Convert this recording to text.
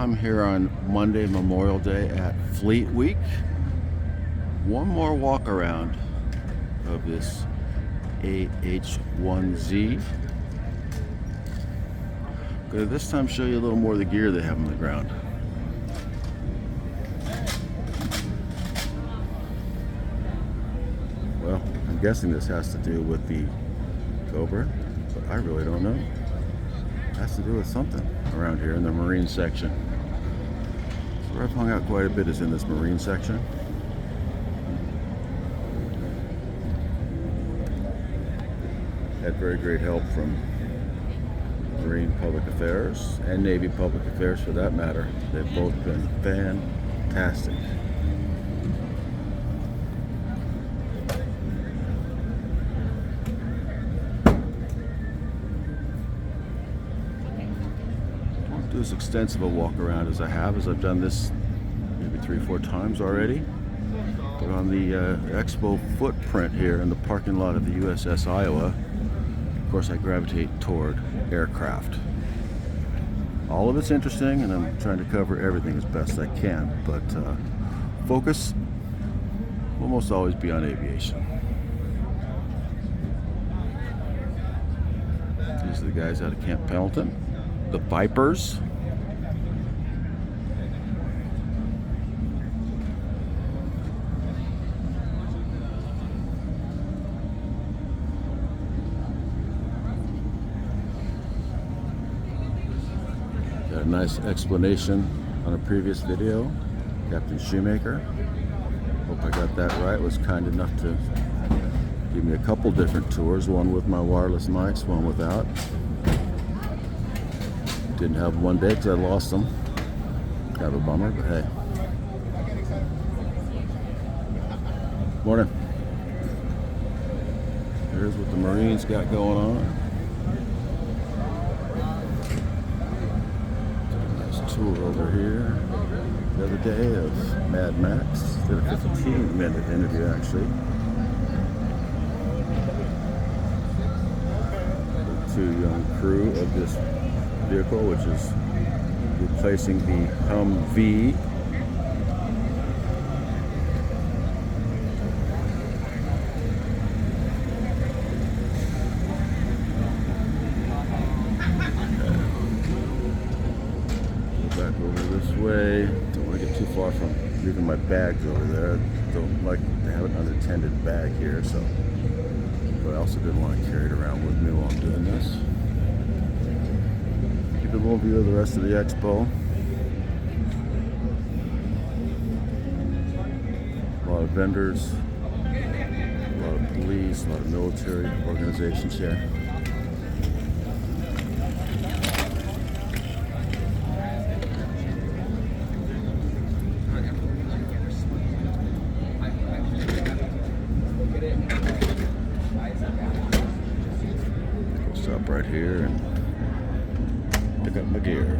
I'm here on Monday, Memorial Day at Fleet Week. One more walk around of this AH-1Z. Gonna this time show you a little more of the gear they have on the ground. Well, I'm guessing this has to do with the Cobra, but I really don't know. It has to do with something around here in the Marine section. So where I've hung out quite a bit is in this Marine section. Had very great help from Marine Public Affairs and Navy Public Affairs for that matter. They've both been fantastic. Won't do as extensive a walk around as I have, as I've done this maybe 3-4 times already. But on the Expo footprint here in the parking lot of the USS Iowa, of course I gravitate toward aircraft. All of it's interesting, and I'm trying to cover everything as best I can, but focus will almost always be on aviation. These are the guys out of Camp Pendleton, the Vipers. Got a nice explanation on a previous video. Captain Shoemaker, hope I got that right, was kind enough to give me a couple different tours, one with my wireless mics, one without. Didn't have one day because I lost them. Kind of a bummer, but hey. Morning. Here's what the Marines got going on. Tour over here the other day of Mad Max. Did a 15-minute interview actually. The two young crew of this vehicle, which is replacing the Humvee. Back over this way. Don't want to get too far from leaving my bags over there. Don't like to have an unattended bag here, so. But I also didn't want to carry it around with me while I'm doing this. Give you a little view of the rest of the expo. A lot of vendors, a lot of police, a lot of military organizations here. Stop right here and pick up my gear.